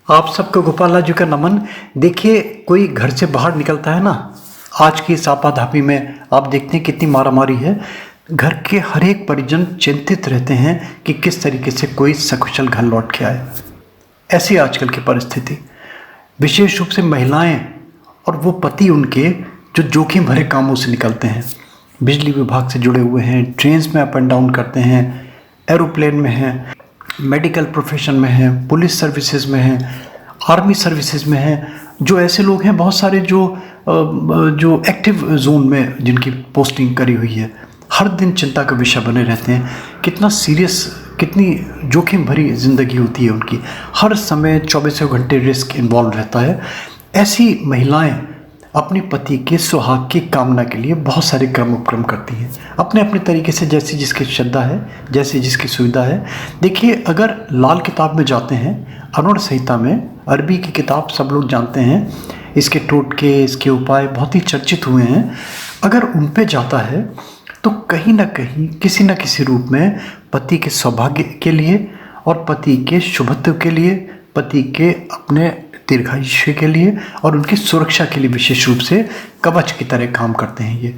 आप सबको गोपाला जी का नमन। देखिए, कोई घर से बाहर निकलता है ना, आज की इस आपाधापी में आप देखते हैं कितनी मारामारी है। घर के हर एक परिजन चिंतित रहते हैं कि किस तरीके से कोई सकुशल घर लौट के आए। ऐसी आजकल की परिस्थिति, विशेष रूप से महिलाएं और वो पति उनके जो जोखिम भरे कामों से निकलते हैं, बिजली विभाग से जुड़े हुए हैं, ट्रेन्स में अप एंड डाउन करते हैं, एरोप्लेन में हैं, मेडिकल प्रोफेशन में हैं, पुलिस सर्विसेज में हैं, आर्मी सर्विसेज में हैं। जो ऐसे लोग हैं बहुत सारे जो एक्टिव जोन में जिनकी पोस्टिंग करी हुई है, हर दिन चिंता का विषय बने रहते हैं। कितना सीरियस, कितनी जोखिम भरी ज़िंदगी होती है उनकी, हर समय 24 घंटे रिस्क इन्वॉल्व रहता है। ऐसी महिलाएं अपने पति के सुहाग की कामना के लिए बहुत सारे क्रम उपक्रम करती हैं, अपने अपने तरीके से, जैसी जिसकी श्रद्धा है, जैसी जिसकी सुविधा है। देखिए, अगर लाल किताब में जाते हैं, अरुण संहिता में, अरबी की किताब सब लोग जानते हैं, इसके टोटके, इसके उपाय बहुत ही चर्चित हुए हैं। अगर उन पे जाता है तो कहीं ना कहीं किसी न किसी रूप में पति के सौभाग्य के लिए और पति के शुभत्व के लिए, पति के अपने दीर्घायुष्य के लिए और उनकी सुरक्षा के लिए विशेष रूप से कवच की तरह काम करते हैं ये।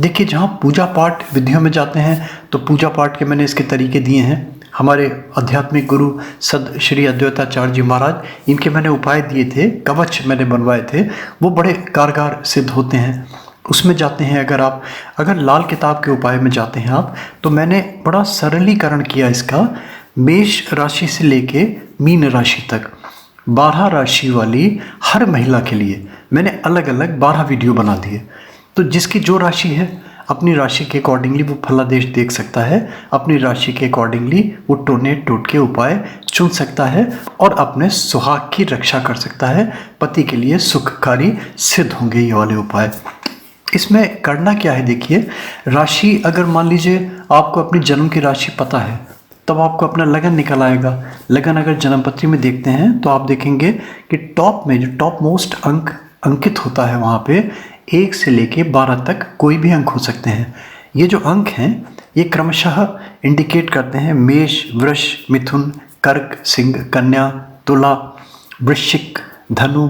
देखिए, जहाँ पूजा पाठ विधियों में जाते हैं तो पूजा पाठ के मैंने इसके तरीके दिए हैं। हमारे आध्यात्मिक गुरु सद श्री अद्वैताचार्य जी महाराज, इनके मैंने उपाय दिए थे, कवच मैंने बनवाए थे, वो बड़े कारगर सिद्ध होते हैं। उसमें जाते हैं अगर लाल किताब के उपाय में जाते हैं आप, तो मैंने बड़ा सरलीकरण किया इसका। मेष राशि से लेके मीन राशि तक 12 राशि वाली हर महिला के लिए मैंने अलग अलग 12 वीडियो बना दिए। तो जिसकी जो राशि है, अपनी राशि के अकॉर्डिंगली वो फलादेश देख सकता है, अपनी राशि के अकॉर्डिंगली वो टोटके उपाय चुन सकता है और अपने सुहाग की रक्षा कर सकता है। पति के लिए सुखकारी सिद्ध होंगे ये वाले उपाय। इसमें करना क्या है, देखिए, राशि अगर मान लीजिए आपको अपनी जन्म की राशि पता है, तब आपको अपना लगन निकल आएगा। लगन अगर जन्मपत्री में देखते हैं तो आप देखेंगे कि टॉप में जो टॉप मोस्ट अंक अंकित होता है, वहाँ पे 1 से लेके 12 तक कोई भी अंक हो सकते हैं। ये जो अंक हैं ये क्रमशः इंडिकेट करते हैं मेष, वृष, मिथुन, कर्क, सिंह, कन्या, तुला, वृश्चिक, धनु,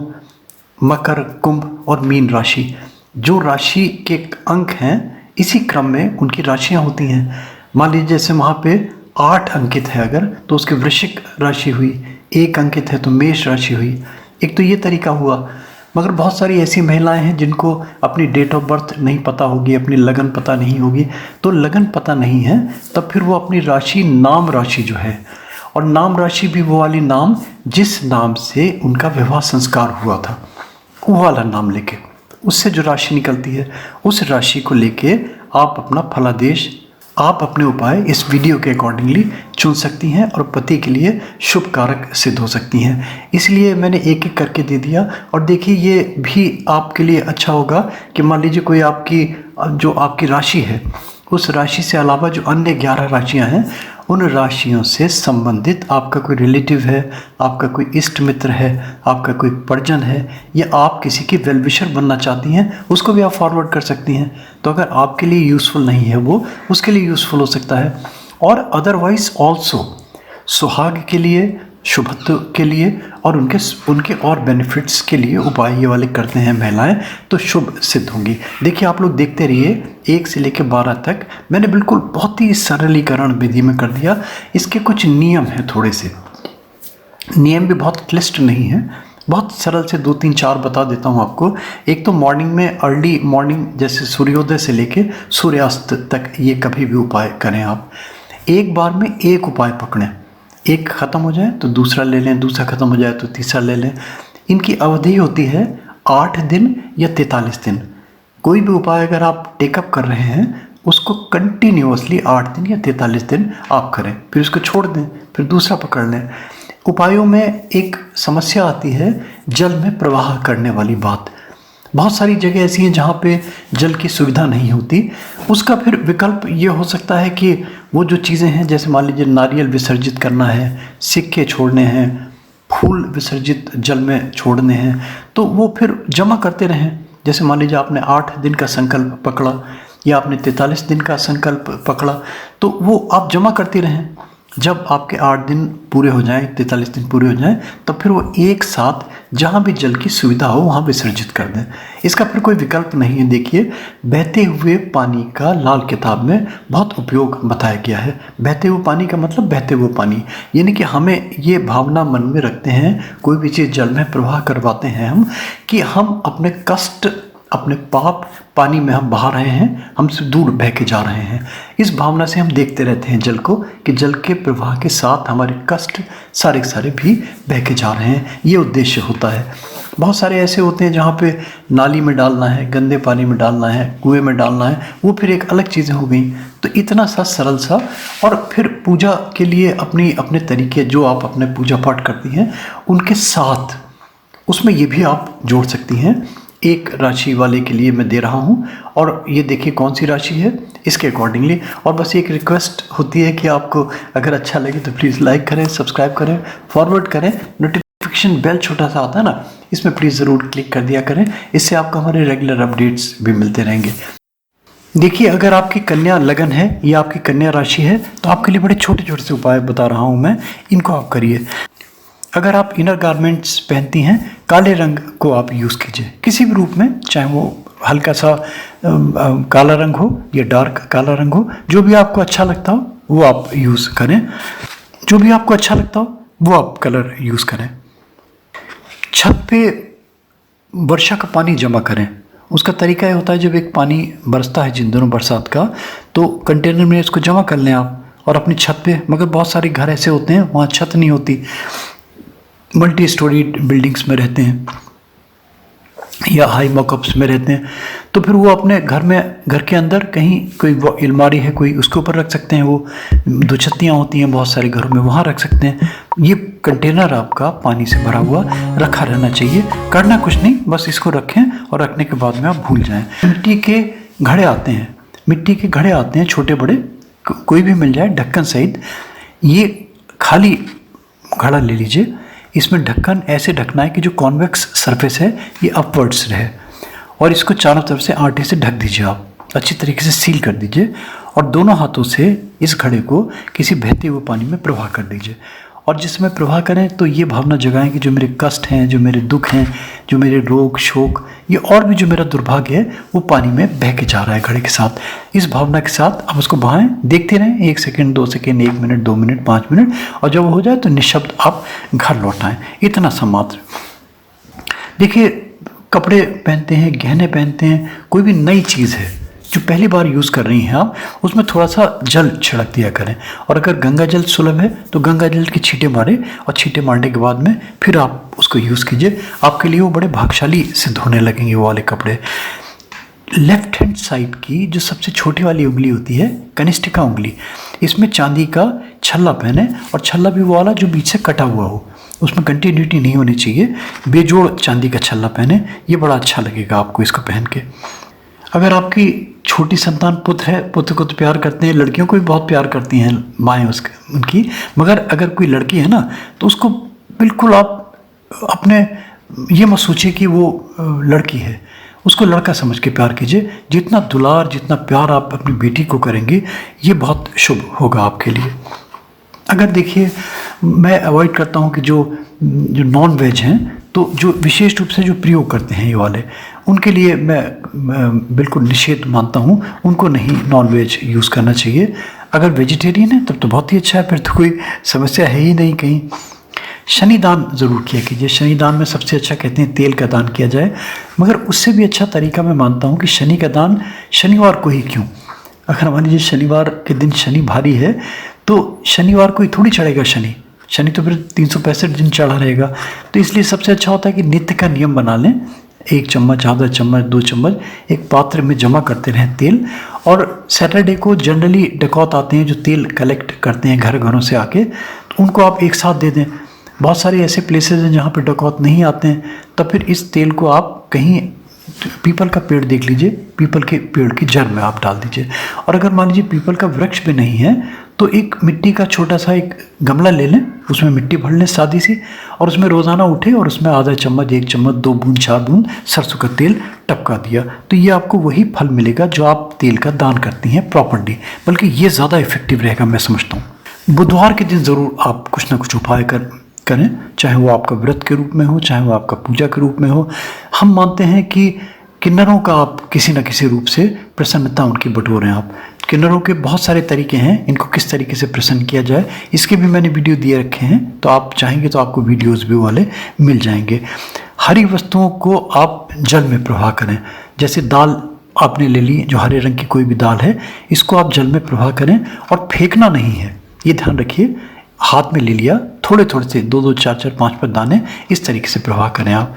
मकर, कुंभ और मीन राशि। जो राशि के अंक हैं इसी क्रम में उनकी राशियां होती हैं। मान लीजिए जैसे वहाँ पे 8 अंकित है अगर, तो उसकी वृश्चिक राशि हुई, 1 अंकित है तो मेष राशि हुई। एक तो ये तरीका हुआ। मगर बहुत सारी ऐसी महिलाएं हैं जिनको अपनी डेट ऑफ बर्थ नहीं पता होगी, अपनी लगन पता नहीं होगी। तो लगन पता नहीं है तब फिर वो अपनी राशि, नाम राशि जो है, और नाम राशि भी वो वाली नाम जिस नाम से उनका विवाह संस्कार हुआ था, वो वाला नाम लेके, उससे जो राशि निकलती है उस राशि को लेके आप अपना फलादेश, आप अपने उपाय इस वीडियो के अकॉर्डिंगली चुन सकती हैं और पति के लिए शुभ कारक सिद्ध हो सकती हैं। इसलिए मैंने एक एक करके दे दिया। और देखिए, ये भी आपके लिए अच्छा होगा कि मान लीजिए कोई आपकी राशि है, उस राशि से अलावा जो अन्य 11 राशियां हैं, उन राशियों से संबंधित आपका कोई रिलेटिव है, आपका कोई इष्ट मित्र है, आपका कोई परिजन है, या आप किसी की वेल विशर बनना चाहती हैं, उसको भी आप फॉरवर्ड कर सकती हैं। तो अगर आपके लिए यूज़फुल नहीं है वो, उसके लिए यूज़फुल हो सकता है। और अदरवाइज ऑल्सो सुहाग के लिए, शुभत्व के लिए और उनके और बेनिफिट्स के लिए उपाय ये वाले करते हैं महिलाएं, तो शुभ सिद्ध होंगी। देखिए, आप लोग देखते रहिए, 1 से लेकर 12 तक मैंने बिल्कुल बहुत ही सरलीकरण विधि में कर दिया। इसके कुछ नियम हैं, थोड़े से नियम भी बहुत क्लिष्ट नहीं है, बहुत सरल से 2 3 4 बता देता हूँ आपको। एक तो मॉर्निंग में, अर्ली मॉर्निंग, जैसे सूर्योदय से लेके सूर्यास्त तक ये कभी भी उपाय करें आप। एक बार में एक उपाय पकड़ें, एक ख़त्म हो जाए तो दूसरा ले लें, दूसरा ख़त्म हो जाए तो तीसरा ले लें। इनकी अवधि होती है 8 दिन या 43 दिन। कोई भी उपाय अगर आप टेकअप कर रहे हैं, उसको कंटिन्यूअसली 8 दिन या 43 दिन आप करें, फिर उसको छोड़ दें, फिर दूसरा पकड़ लें। उपायों में एक समस्या आती है, जल में प्रवाह करने वाली बात। बहुत सारी जगह ऐसी हैं जहाँ पे जल की सुविधा नहीं होती। उसका फिर विकल्प ये हो सकता है कि वो जो चीज़ें हैं, जैसे मान लीजिए नारियल विसर्जित करना है, सिक्के छोड़ने हैं, फूल विसर्जित जल में छोड़ने हैं, तो वो फिर जमा करते रहें। जैसे मान लीजिए आपने 8 दिन का संकल्प पकड़ा या आपने 43 दिन का संकल्प पकड़ा, तो वो आप जमा करते रहें। जब आपके 8 दिन पूरे हो जाएं, 43 दिन पूरे हो जाएं, तब फिर वो एक साथ जहाँ भी जल की सुविधा हो वहाँ विसर्जित कर दें। इसका फिर कोई विकल्प नहीं है। देखिए, बहते हुए पानी का लाल किताब में बहुत उपयोग बताया गया है। बहते हुए पानी का मतलब बहते हुए पानी, यानी कि हमें ये भावना मन में रखते हैं, कोई भी चीज़ जल में प्रवाह करवाते हैं हम, कि हम अपने कष्ट, अपने पाप पानी में हम बहा रहे हैं, हमसे दूर बह के जा रहे हैं। इस भावना से हम देखते रहते हैं जल को, कि जल के प्रवाह के साथ हमारे कष्ट सारे के सारे भी बह के जा रहे हैं। ये उद्देश्य होता है। बहुत सारे ऐसे होते हैं जहाँ पे नाली में डालना है, गंदे पानी में डालना है, कुएं में डालना है, वो फिर एक अलग चीज़ें हो गई। तो इतना सा सरल सा, और फिर पूजा के लिए अपने तरीके जो आप अपने पूजा पाठ करती हैं उनके साथ उसमें ये भी आप जोड़ सकती हैं। एक राशि वाले के लिए मैं दे रहा हूँ, और ये देखिए कौन सी राशि है इसके अकॉर्डिंगली। और बस एक रिक्वेस्ट होती है कि आपको अगर अच्छा लगे तो प्लीज़ लाइक करें, सब्सक्राइब करें, फॉरवर्ड करें। नोटिफिकेशन बेल छोटा सा आता है ना, इसमें प्लीज़ ज़रूर क्लिक कर दिया करें। इससे आपको हमारे रेगुलर अपडेट्स भी मिलते रहेंगे। देखिए, अगर आपकी कन्या लगन है या आपकी कन्या राशि है तो आपके लिए बड़े छोटे छोटे से उपाय बता रहा हूँ मैं, इनको आप करिए। अगर आप इनर गारमेंट्स पहनती हैं, काले रंग को आप यूज़ कीजिए किसी भी रूप में, चाहे वो हल्का सा काला रंग हो या डार्क काला रंग हो, जो भी आपको अच्छा लगता हो वो आप यूज़ करें। जो भी आपको अच्छा लगता हो वो आप कलर यूज़ करें। छत पे वर्षा का पानी जमा करें। उसका तरीका ये होता है, जब एक पानी बरसता है जिन दिनों बरसात का, तो कंटेनर में इसको जमा कर लें आप, और अपनी छत पे। मगर बहुत सारे घर ऐसे होते हैं वहाँ छत नहीं होती, मल्टी स्टोरी बिल्डिंग्स में रहते हैं या हाई मॉकअप्स में रहते हैं, तो फिर वो अपने घर के अंदर कहीं कोई अलमारी है कोई, उसके ऊपर रख सकते हैं। वो 2 छत्तियाँ होती हैं बहुत सारे घरों में, वहाँ रख सकते हैं। ये कंटेनर आपका पानी से भरा हुआ रखा रहना चाहिए। करना कुछ नहीं, बस इसको रखें और रखने के बाद में आप भूल जाएं। मिट्टी के घड़े आते हैं, मिट्टी के घड़े आते हैं छोटे बड़े, कोई भी मिल जाए ढक्कन सहित। ये खाली घड़ा ले लीजिए, इसमें ढक्कन ऐसे ढकना है कि जो कॉन्वेक्स सरफेस है ये अपवर्ड्स रहे, और इसको चारों तरफ से आटे से ढक दीजिए। आप अच्छी तरीके से सील कर दीजिए, और दोनों हाथों से इस घड़े को किसी बहते हुए पानी में प्रवाह कर दीजिए। और जिसमें प्रवाह करें तो ये भावना जगाएं कि जो मेरे कष्ट हैं, जो मेरे दुख हैं, जो मेरे रोग शोक, ये और भी जो मेरा दुर्भाग्य है, वो पानी में बह के जा रहा है घड़े के साथ। इस भावना के साथ आप उसको बहाएं, देखते रहें 1 second, 2 second, 1 minute, 2 minute, 5 minute, और जब वो हो जाए तो निःशब्द आप घर लौट आएँ। इतना सा मात्र। देखिए, कपड़े पहनते हैं, गहने पहनते हैं, कोई भी नई चीज़ है जो पहली बार यूज़ कर रही हैं आप, उसमें थोड़ा सा जल छिड़क दिया करें। और अगर गंगा जल सुलभ है तो गंगा जल की छींटे मारें, और छींटे मारने के बाद में फिर आप उसको यूज़ कीजिए। आपके लिए वो बड़े भाग्यशाली सिद्ध होने लगेंगे वो वाले कपड़े। लेफ्ट हैंड साइड की जो सबसे छोटी वाली उंगली होती है, कनिष्ठिका उंगली, इसमें चांदी का छल्ला पहने, और छल्ला भी वो वाला जो बीच से कटा हुआ हो, उसमें कंटिन्यूटी नहीं होनी चाहिए। बेजोड़ चांदी का छल्ला पहने, ये बड़ा अच्छा लगेगा आपको इसको पहन के। अगर आपकी छोटी संतान पुत्र है, पुत्र को तो प्यार करते हैं, लड़कियों को भी बहुत प्यार करती हैं माएँ उनकी, मगर अगर कोई लड़की है ना, तो उसको बिल्कुल आप अपने ये मत सोचिए कि वो लड़की है, उसको लड़का समझ के प्यार कीजिए। जितना दुलार, जितना प्यार आप अपनी बेटी को करेंगे, ये बहुत शुभ होगा आपके लिए। अगर देखिए, मैं अवॉइड करता हूँ कि जो नॉन वेज हैं, तो जो विशेष रूप से जो प्रयोग करते हैं ये वाले, उनके लिए मैं बिल्कुल निषेध मानता हूँ, उनको नहीं नॉन वेज यूज़ करना चाहिए। अगर वेजिटेरियन है तब तो बहुत ही अच्छा है, फिर तो कोई समस्या है ही नहीं कहीं। शनि दान ज़रूर किया कीजिए। शनि दान में सबसे अच्छा कहते हैं तेल का दान किया जाए, मगर उससे भी अच्छा तरीका मैं मानता हूँ कि शनि का दान शनिवार को ही क्यों। अगर मान लीजिए शनिवार के दिन शनि भारी है, तो शनिवार को ही थोड़ी चढ़ेगा शनि तो फिर 365 दिन चढ़ा रहेगा। तो इसलिए सबसे अच्छा होता है कि नित्य का नियम बना लें, 1 चम्मच, आधा चम्मच, 2 चम्मच एक पात्र में जमा करते रहें तेल। और सैटरडे को जनरली डकौत आते हैं जो तेल कलेक्ट करते हैं घरों से आके, तो उनको आप एक साथ दे दें। बहुत सारे ऐसे प्लेसेस हैं जहाँ पे डकौत नहीं आते हैं, तब फिर इस तेल को आप कहीं पीपल का पेड़ देख लीजिए, पीपल के पेड़ की जड़ में आप डाल दीजिए। और अगर मान लीजिए पीपल का वृक्ष भी नहीं है, तो एक मिट्टी का छोटा सा एक गमला ले लें, उसमें मिट्टी भर लें सादी सी, और उसमें रोज़ाना उठे और उसमें आधा चम्मच, 1 चम्मच, 2 बूंद, 4 बूंद सरसों का तेल टपका दिया, तो ये आपको वही फल मिलेगा जो आप तेल का दान करती हैं प्रॉपर्ली, बल्कि ये ज़्यादा इफेक्टिव रहेगा मैं समझता हूँ। बुधवार के दिन ज़रूर आप कुछ ना कुछ उपाय करें, चाहे वो आपका व्रत के रूप में हो, चाहे वो आपका पूजा के रूप में हो। हम मानते हैं कि किन्नरों का आप किसी न किसी रूप से प्रसन्नता उनकी बटोरें। आप किन्नरों के बहुत सारे तरीके हैं, इनको किस तरीके से प्रसन्न किया जाए इसके भी मैंने वीडियो दिए रखे हैं, तो आप चाहेंगे तो आपको वीडियोज़ भी वाले मिल जाएंगे। हरी वस्तुओं को आप जल में प्रवाह करें। जैसे दाल आपने ले ली, जो हरे रंग की कोई भी दाल है, इसको आप जल में प्रवाह करें और फेंकना नहीं है, ये ध्यान रखिए। हाथ में ले लिया, थोड़े थोड़े से 2-2, 4-4, 5-5 दाने इस तरीके से प्रवाह करें आप।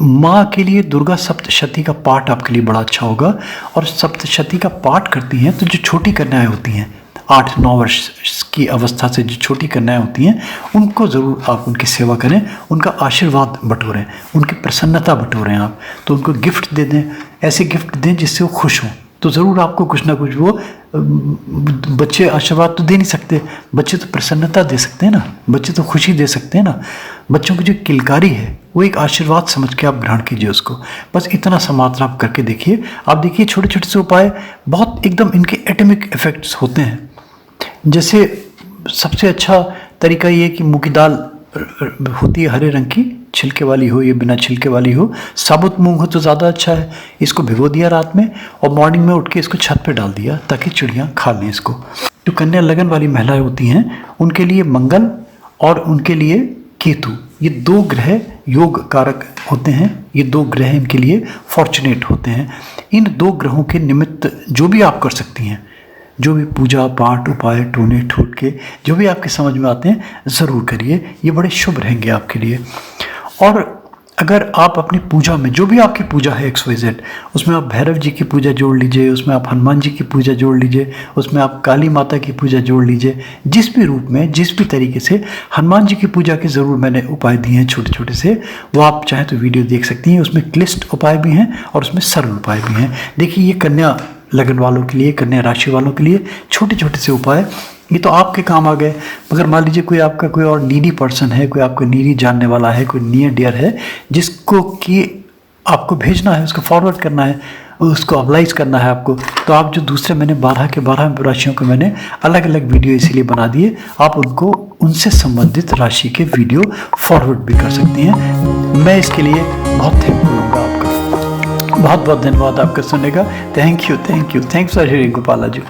माँ के लिए दुर्गा सप्तशती का पाठ आपके लिए बड़ा अच्छा होगा। और सप्तशती का पाठ करती हैं तो जो छोटी कन्याएं होती हैं, 8-9 वर्ष की अवस्था से जो छोटी कन्याएं होती हैं, उनको ज़रूर आप उनकी सेवा करें, उनका आशीर्वाद बटोरें, उनकी प्रसन्नता बटोरें आप। तो उनको गिफ्ट दे दें, ऐसे गिफ्ट दें जिससे वो खुश हों। तो ज़रूर आपको कुछ ना कुछ, वो बच्चे आशीर्वाद तो दे नहीं सकते, बच्चे तो प्रसन्नता दे सकते हैं ना, बच्चे तो खुशी दे सकते हैं ना। बच्चों की जो किलकारी है वो एक आशीर्वाद समझ के आप ग्रहण कीजिए उसको। बस इतना सा मात्रा आप करके देखिए। आप देखिए छोटे छोटे से उपाय बहुत एकदम इनके एटॉमिक इफेक्ट्स होते हैं। जैसे सबसे अच्छा तरीका ये है कि मूंग की दाल होती है हरे रंग की, छिलके वाली हो या बिना छिलके वाली हो, साबुत मूंग हो तो ज़्यादा अच्छा है। इसको भिगो दिया रात में और मॉर्निंग में उठ के इसको छत पे डाल दिया ताकि चिड़ियाँ खा लें इसको। जो कन्या लगन वाली महिलाएं होती हैं उनके लिए मंगल और उनके लिए केतु, ये 2 ग्रह योग कारक होते हैं। ये 2 ग्रह इनके लिए फॉर्चुनेट होते हैं। इन 2 ग्रहों के निमित्त जो भी आप कर सकती हैं, जो भी पूजा पाठ उपाय टोने ठोटके जो भी आपके समझ में आते हैं ज़रूर करिए, ये बड़े शुभ रहेंगे आपके लिए। और अगर आप अपनी पूजा में, जो भी आपकी पूजा है XYZ, उसमें आप भैरव जी की पूजा जोड़ लीजिए, उसमें आप हनुमान जी की पूजा जोड़ लीजिए, उसमें आप काली माता की पूजा जोड़ लीजिए। जिस भी रूप में, जिस भी तरीके से, हनुमान जी की पूजा के ज़रूर मैंने उपाय दिए हैं छोटे छोटे से, वो आप चाहें तो वीडियो देख सकती हैं। उसमें क्लिष्ट उपाय भी हैं और उसमें सरल उपाय भी हैं। देखिए, ये कन्या लगन वालों के लिए, कन्या राशि वालों के लिए छोटे छोटे से उपाय, ये तो आपके काम आ गए। मगर मान लीजिए कोई आपका कोई और नीडी पर्सन है, कोई आपको नीडी जानने वाला है, कोई नियर डियर है जिसको कि आपको भेजना है, उसको फॉरवर्ड करना है, उसको अप्लाइज करना है आपको, तो आप जो दूसरे मैंने 12 के 12 राशियों को मैंने अलग अलग वीडियो इसीलिए बना दिए, आप उनको उनसे संबंधित राशि के वीडियो फॉरवर्ड भी कर सकती हैं। मैं इसके लिए बहुत थैंकफुल हूँगा आपका। बहुत बहुत धन्यवाद आपका सुनने का। Thank you, thanks for hearing Gopala ji.